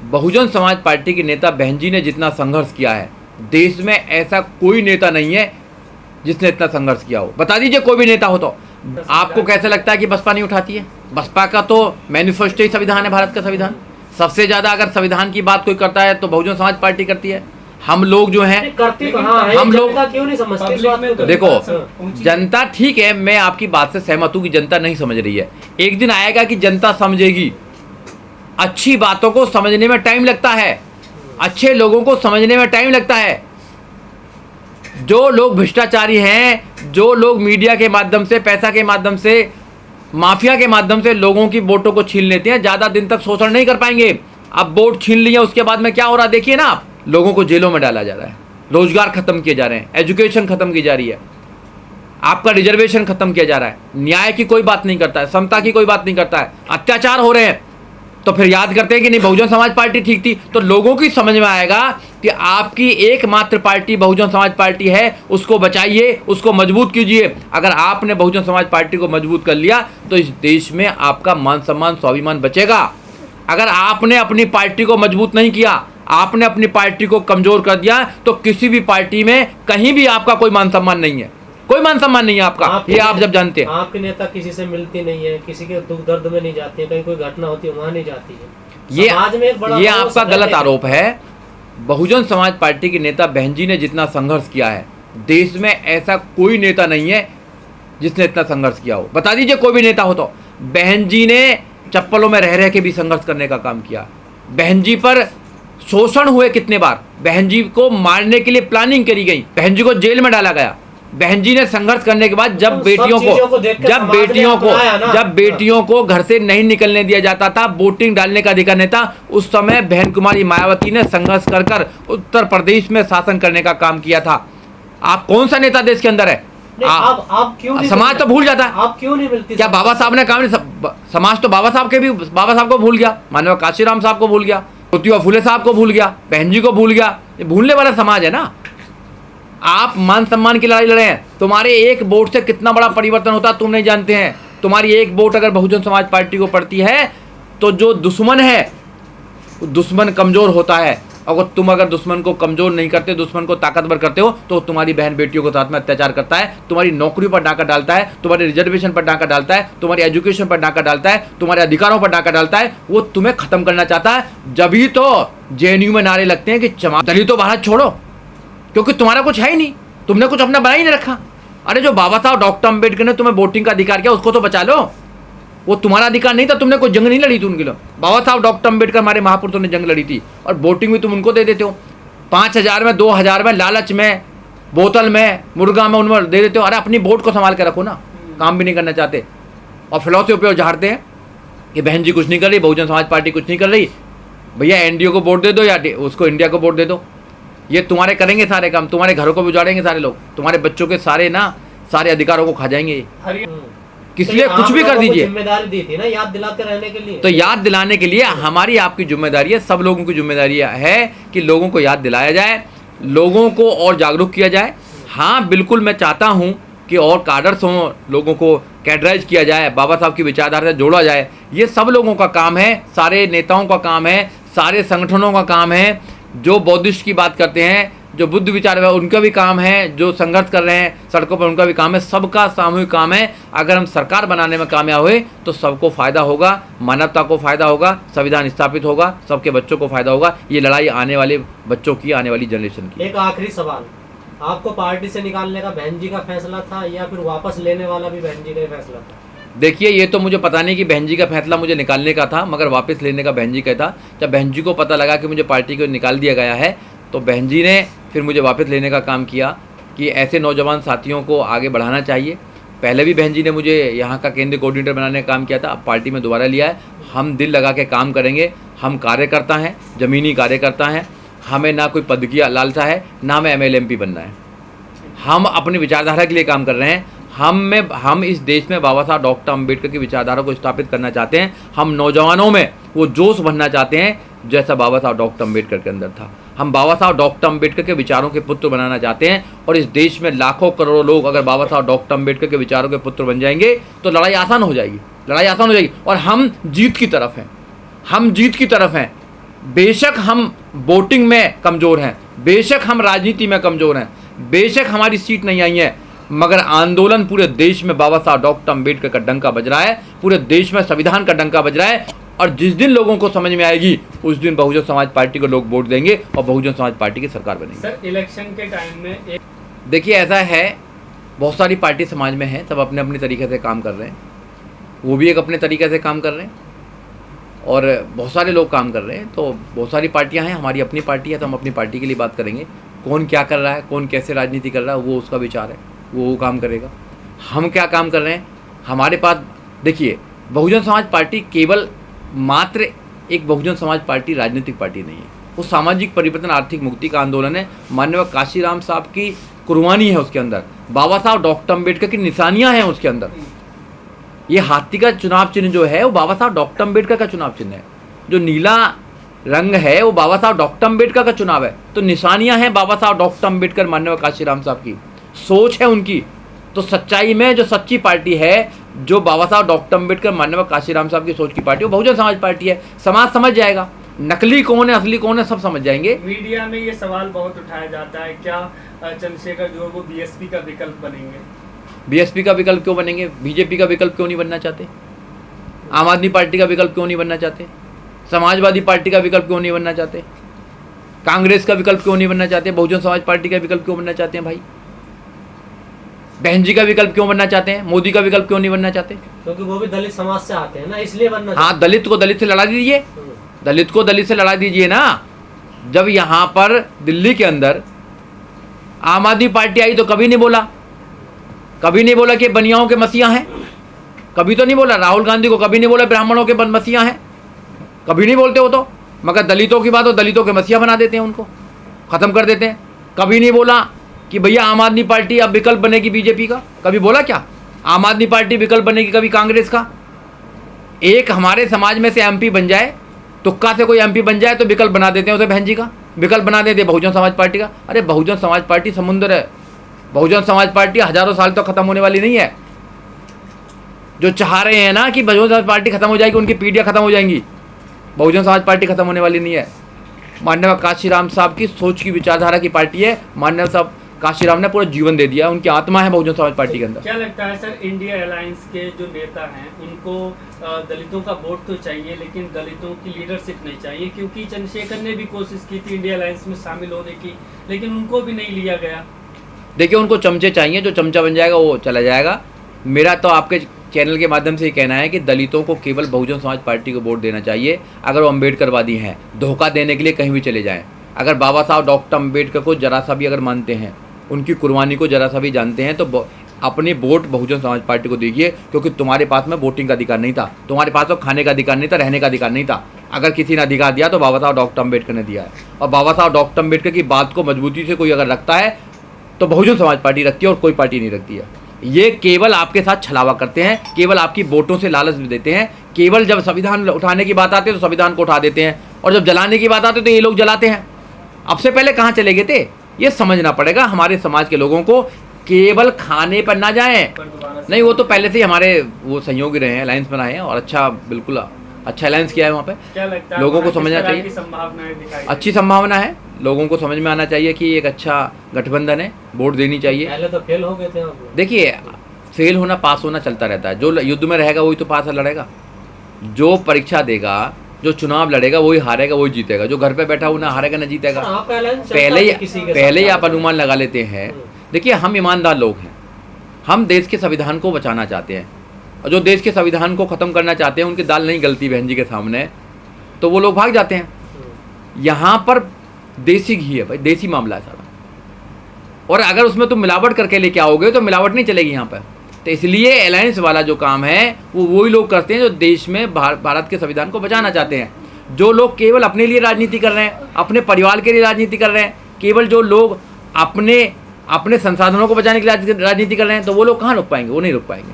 Bahujan Samaj party के नेता बहन जी ने जितना संघर्ष किया है, देश में ऐसा कोई नेता नहीं है जिसने इतना संघर्ष किया हो। बता दीजिए कोई भी नेता हो तो। आपको कैसे लगता है कि बसपा नहीं उठाती है? बसपा का तो मैनिफेस्टो ही संविधान है, भारत का संविधान। सबसे ज्यादा अगर संविधान की बात कोई करता है तो बहुजन समाज पार्टी करती है। हम लोग जो हैं, हम लोग क्यों नहीं समझते? देखो, जनता ठीक है, मैं आपकी बात से सहमत हूँ कि जनता नहीं समझ रही है। एक दिन आएगा कि जनता समझेगी। अच्छी बातों को समझने में टाइम लगता है, अच्छे लोगों को समझने में टाइम लगता है। जो लोग भ्रष्टाचारी हैं, जो लोग मीडिया के माध्यम से, पैसा के माध्यम से, माफिया के माध्यम से लोगों की वोटों को छीन लेते हैं, ज़्यादा दिन तक शोषण नहीं कर पाएंगे। अब वोट छीन लिए, उसके बाद में क्या हो रहा है देखिए ना आप। लोगों को जेलों में डाला जा रहा है, रोजगार खत्म किए जा रहे हैं, एजुकेशन खत्म की जा रही है, आपका रिजर्वेशन खत्म किया जा रहा है, न्याय की कोई बात नहीं करता है, समता की कोई बात नहीं करता है, अत्याचार हो रहे हैं। तो फिर याद करते हैं कि नहीं बहुजन समाज पार्टी ठीक थी। तो लोगों की समझ में आएगा कि आपकी एकमात्र पार्टी बहुजन समाज पार्टी है, उसको बचाइए, उसको मजबूत कीजिए। अगर आपने बहुजन समाज पार्टी को मजबूत कर लिया तो इस देश में आपका मान सम्मान, स्वाभिमान बचेगा। अगर आपने अपनी पार्टी को मजबूत नहीं किया, आपने अपनी पार्टी को कमजोर कर दिया, तो किसी भी पार्टी में कहीं भी आपका कोई मान सम्मान नहीं है, कोई मान सम्मान नहीं है आपका। ये आप जब जानते हैं। आपके नेता किसी से मिलती नहीं है, किसी के दुख दर्द में नहीं जाती है, कहीं कोई घटना होती है वहाँ नहीं जाती है। ये आपका गलत आरोप है। बहुजन समाज पार्टी के नेता बहन जी ने जितना संघर्ष किया है, देश में ऐसा कोई नेता नहीं है जिसने इतना संघर्ष किया हो। बता दीजिए कोई भी नेता हो तो। बहन जी ने चप्पलों में रह रह के भी संघर्ष करने का काम किया। बहन जी पर शोषण हुए कितने बार, बहन जी को मारने के लिए प्लानिंग करी गई, बहन जी को जेल में डाला गया। बहन जी ने संघर्ष करने के बाद जब बेटियों को घर से नहीं निकलने दिया जाता था, वोटिंग डालने का अधिकार नहीं था, उस समय बहन कुमारी मायावती ने संघर्ष कर उत्तर प्रदेश में शासन करने का काम किया था। आप कौन सा नेता देश के अंदर है? आप क्यों समाज तो भूल जाता है। आप क्यों नहीं मिलती? क्या बाबा साहब ने काम नहीं? समाज तो बाबा साहब को भूल गया, मानव काशीराम साहब को भूल गया, ज्योतिबा फुले साहब को भूल गया, बहन जी को भूल गया। ये भूलने वाला समाज है ना। आप मान सम्मान की लड़ाई लड़े हैं। तुम्हारे एक वोट से कितना बड़ा परिवर्तन होता है तुम नहीं जानते हैं। तुम्हारी एक वोट अगर बहुजन समाज पार्टी को पड़ती है तो जो दुश्मन है दुश्मन कमजोर होता है। अगर तुम दुश्मन को कमजोर नहीं करते, दुश्मन को ताकतवर करते हो, तो तुम्हारी बहन बेटियों के साथ में अत्याचार करता है, तुम्हारी नौकरी पर डाका डालता है, तुम्हारे रिजर्वेशन पर डाका डालता है, तुम्हारी एजुकेशन पर डाका डालता है, तुम्हारे अधिकारों पर डाका डालता है। वो तुम्हें खत्म करना चाहता है। जब ही तो जेएनयू में नारे लगते हैं कि दलितों भारत छोड़ो, क्योंकि तुम्हारा कुछ है ही नहीं, तुमने कुछ अपना बना ही नहीं रखा। अरे जो बाबा साहब डॉक्टर अम्बेडकर ने तुम्हें वोटिंग का अधिकार किया, उसको तो बचा लो। वो तुम्हारा अधिकार नहीं था, तुमने कोई जंग नहीं लड़ी थी उनके लिए। बाबा साहब डॉक्टर अम्बेडकर हमारे महापुरुषों ने जंग लड़ी थी, और वोटिंग भी तुम उनको दे देते हो। 5,000 में, 2,000 में, लालच में, बोतल में, मुर्गा में, उनमें दे देते हो। अरे अपनी वोट को संभाल के रखो ना। काम भी नहीं करना चाहते और फिलॉसफी झाड़ते हैं कि बहन जी कुछ नहीं कर रही, बहुजन समाज पार्टी कुछ नहीं कर रही। भैया एनडीए को वोट दे दो या उसको इंडिया को वोट दे दो। ये तुम्हारे करेंगे सारे काम, तुम्हारे घरों को भी उजाड़ेंगे सारे लोग, तुम्हारे बच्चों के सारे अधिकारों को खा जाएंगे। किसलिए कुछ भी कर दीजिए। जिम्मेदारी दी थी ना याद दिलाते रहने के लिए। तो याद दिलाने के लिए हमारी आपकी जिम्मेदारी है, सब लोगों की जिम्मेदारी है कि लोगों को याद दिलाया जाए, लोगों को और जागरूक किया जाए। हाँ बिल्कुल, मैं चाहता हूँ कि और काडर्स हों, लोगों को कैडराइज किया जाए, बाबा साहब की विचारधारा से जोड़ा जाए। ये सब लोगों का काम है, सारे नेताओं का काम है, सारे संगठनों का काम है। जो बौद्धिस्ट की बात करते हैं, जो बुद्ध विचार है, उनका भी काम है। जो संघर्ष कर रहे हैं सड़कों पर, उनका भी काम है। सबका सामूहिक काम है। अगर हम सरकार बनाने में कामयाब हुए तो सबको फ़ायदा होगा, मानवता को फ़ायदा होगा, संविधान स्थापित होगा, सबके बच्चों को फ़ायदा होगा। ये लड़ाई आने वाले बच्चों की, आने वाली जनरेशन की। एक आखिरी सवाल, आपको पार्टी से निकालने का बहन जी का फैसला था या फिर वापस लेने वाला भी बहन जी का फैसला था? देखिए, ये तो मुझे पता नहीं कि बहन जी का फैसला मुझे निकालने का था, मगर वापस लेने का बहन जी का था। जब बहन जी को पता लगा कि मुझे पार्टी को निकाल दिया गया है, तो बहन जी ने फिर मुझे वापस लेने का काम किया कि ऐसे नौजवान साथियों को आगे बढ़ाना चाहिए। पहले भी बहन जी ने मुझे यहाँ का केंद्रीय कोऑर्डिनेटर बनाने का काम किया था, अब पार्टी में दोबारा लिया है। हम दिल लगा के काम करेंगे। हम कार्यकर्ता हैं, ज़मीनी कार्यकर्ता हैं। हमें ना कोई पद की लालसा है, ना हमें MLMP बनना है। हम अपनी विचारधारा के लिए काम कर रहे हैं। हम इस देश में बाबा साहब डॉक्टर अम्बेडकर की विचारधारा को स्थापित करना चाहते हैं। हम नौजवानों में वो जोश भरना चाहते हैं जैसा बाबा साहब डॉक्टर अम्बेडकर के अंदर था। हम बाबा साहब डॉक्टर अम्बेडकर के विचारों के पुत्र बनाना चाहते हैं। और इस देश में लाखों करोड़ों लोग अगर बाबा साहब डॉक्टर अम्बेडकर के विचारों के पुत्र बन जाएंगे तो लड़ाई आसान हो जाएगी। और हम जीत की तरफ हैं। हम जीत की तरफ हैं। बेशक हम वोटिंग में कमज़ोर हैं, बेशक हम राजनीति में कमज़ोर हैं, बेशक हमारी सीट नहीं आई है, मगर आंदोलन पूरे देश में बाबा साहब डॉक्टर अम्बेडकर का डंका बज रहा है, पूरे देश में संविधान का डंका बज रहा है। और जिस दिन लोगों को समझ में आएगी उस दिन बहुजन समाज पार्टी को लोग वोट देंगे और बहुजन समाज पार्टी की सरकार बनेगी। सर, इलेक्शन के टाइम में एक देखिए ऐसा है, बहुत सारी पार्टी समाज में है, सब अपने अपने तरीके से काम कर रहे हैं, वो भी एक अपने तरीके से काम कर रहे हैं और बहुत सारे लोग काम कर रहे हैं। तो बहुत सारी पार्टियां हैं, हमारी अपनी पार्टी है तो हम अपनी पार्टी के लिए बात करेंगे। कौन क्या कर रहा है, कौन कैसे राजनीति कर रहा है, वो उसका विचार है, वो काम करेगा। हम क्या काम कर रहे हैं, हमारे पास देखिए, बहुजन समाज पार्टी केवल मात्र एक बहुजन समाज पार्टी राजनीतिक पार्टी नहीं है, वो सामाजिक परिवर्तन, आर्थिक मुक्ति का आंदोलन है। माननीय काशीराम साहब की कुर्बानी है उसके अंदर, बाबा साहब डॉक्टर अम्बेडकर की निशानियां हैं उसके अंदर। ये हाथी का चुनाव चिन्ह जो है वो बाबा साहब डॉक्टर अम्बेडकर का चुनाव चिन्ह है, जो नीला रंग है वो बाबा साहब डॉक्टर अम्बेडकर का चुनाव है। तो निशानियां हैं बाबा साहब डॉक्टर अम्बेडकर, माननीय काशीराम साहब की सोच है उनकी। तो सच्चाई में जो सच्ची पार्टी है, जो बाबा साहब डॉक्टर अम्बेडकर, माननीय काशीराम साहब की सोच की पार्टी, वो बहुजन समाज पार्टी है। समाज समझ जाएगा नकली कौन है, असली कौन है, सब समझ जाएंगे। मीडिया में ये सवाल बहुत उठाया जाता है, क्या चंद्रशेखर जो है वो बीएसपी का विकल्प बनेंगे? बीएसपी का विकल्प क्यों बनेंगे? बीजेपी का विकल्प क्यों नहीं बनना चाहते? आम आदमी पार्टी का विकल्प क्यों नहीं बनना चाहते? समाजवादी पार्टी का विकल्प क्यों नहीं बनना चाहते? कांग्रेस का विकल्प क्यों नहीं बनना चाहते? बहुजन समाज पार्टी का विकल्प क्यों बनना चाहते हैं भाई? बहन जी का विकल्प क्यों बनना चाहते हैं? मोदी का विकल्प क्यों नहीं बनना चाहते? क्योंकि वो भी दलित समाज से आते हैं ना, इसलिए बनना हाँ, दलित को दलित से लड़ा दीजिए, दलित को दलित से लड़ा दीजिए ना। जब यहाँ पर दिल्ली के अंदर आम आदमी पार्टी आई तो कभी नहीं बोला, कभी नहीं बोला कि बनियाओं के मसीहा हैं, कभी तो नहीं बोला। राहुल गांधी को कभी नहीं बोला ब्राह्मणों के मसीहा हैं, कभी नहीं बोलते हो तो। मगर दलितों की बात हो, दलितों के मसीहा बना देते हैं, उनको ख़त्म कर देते हैं। कभी नहीं बोला कि भैया आम आदमी पार्टी अब विकल्प बनेगी बीजेपी का, कभी बोला क्या? आम आदमी पार्टी विकल्प बनेगी कभी कांग्रेस का? एक हमारे समाज में से एमपी बन जाए, तुक्का से कोई एमपी बन जाए तो विकल्प बना देते हैं उसे, बहन जी का विकल्प बना देते हैं बहुजन समाज पार्टी का। अरे बहुजन समाज पार्टी समुद्र है, बहुजन समाज पार्टी हजारों साल तो खत्म होने वाली नहीं है। जो चाह रहे हैं ना कि बहुजन समाज पार्टी खत्म हो जाएगी, उनकी पीढ़ियां खत्म हो जाएंगी, बहुजन समाज पार्टी खत्म होने वाली नहीं है। माननीय काशीराम साहब की सोच की विचारधारा की पार्टी है। माननीय साहब काशीराम ने पूरा जीवन दे दिया, उनकी आत्मा है बहुजन समाज पार्टी के अंदर। क्या लगता है सर, इंडिया अलायंस के जो नेता हैं उनको दलितों का वोट तो चाहिए, लेकिन दलितों की लीडरशिप नहीं चाहिए? क्योंकि चंद्रशेखर ने भी कोशिश की थी इंडिया अलायंस में शामिल होने की, लेकिन उनको भी नहीं लिया गया। देखिए, उनको चमचे चाहिए, जो चमचा बन जाएगा वो चला जाएगा। मेरा तो आपके चैनल के माध्यम से ये कहना है कि दलितों को केवल बहुजन समाज पार्टी को वोट देना चाहिए। अगर वो अम्बेडकरवादी हैं, धोखा देने के लिए कहीं भी चले जाएं। अगर बाबा साहब डॉक्टर अम्बेडकर को जरा सा भी अगर मानते हैं, उनकी कुर्बानी को जरा सा भी जानते हैं, तो अपने वोट बहुजन समाज पार्टी को दीजिए। क्योंकि तुम्हारे पास में वोटिंग का अधिकार नहीं था, तुम्हारे पास तो खाने का अधिकार नहीं था, रहने का अधिकार नहीं था। अगर किसी ने अधिकार दिया तो बाबा साहब डॉक्टर अम्बेडकर ने दिया है। और बाबा साहब डॉक्टर अम्बेडकर की बात को मजबूती से कोई अगर रखता है तो बहुजन समाज पार्टी रखती है, और कोई पार्टी नहीं रखती है। ये केवल आपके साथ छलावा करते हैं, केवल आपकी वोटों से लालच भी देते हैं। केवल जब संविधान उठाने की बात आती है तो संविधान को उठा देते हैं, और जब जलाने की बात आती है तो ये लोग जलाते हैं। अब से पहले कहाँ चले गए थे, ये समझना पड़ेगा हमारे समाज के लोगों को। केवल खाने पर ना जाएं, नहीं, वो तो पहले से ही हमारे वो सहयोगी रहे हैं, अलायंस बनाए हैं, और अच्छा, बिल्कुल अच्छा अलायंस किया है वहाँ पे। क्या लगता है लोगों को वहाँ किस समझना तरह चाहिए, की संभावनाएं दिखाई अच्छी संभावना है। लोगों को समझ में आना चाहिए कि एक अच्छा गठबंधन है, वोट देनी चाहिए। पहले तो फेल हो गए थे आप लोग। देखिए, फेल होना पास होना चलता रहता है। जो युद्ध में रहेगा वही तो पास लड़ेगा, जो परीक्षा देगा, जो चुनाव लड़ेगा वही हारेगा, वही जीतेगा। जो घर पे बैठा हुआ ना हारेगा ना जीतेगा। पहले ही आप अनुमान लगा लेते हैं। देखिए, हम ईमानदार लोग हैं, हम देश के संविधान को बचाना चाहते हैं, और जो देश के संविधान को ख़त्म करना चाहते हैं उनकी दाल नहीं गलती बहन जी के सामने, तो वो लोग भाग जाते हैं। यहाँ पर देसी घी है भाई, देसी मामला है सारा, और अगर उसमें तुम मिलावट करके लेके आओगे तो मिलावट नहीं चलेगी यहाँ पर। तो इसलिए अलायंस वाला जो काम है वो वही लोग करते हैं जो देश में भारत के संविधान को बचाना चाहते हैं। जो लोग केवल अपने लिए राजनीति कर रहे हैं, अपने परिवार के लिए राजनीति कर रहे हैं, केवल जो लोग अपने संसाधनों को बचाने के लिए राजनीति कर रहे हैं, तो वो लोग कहाँ रुक पाएंगे? वो नहीं रुक पाएंगे।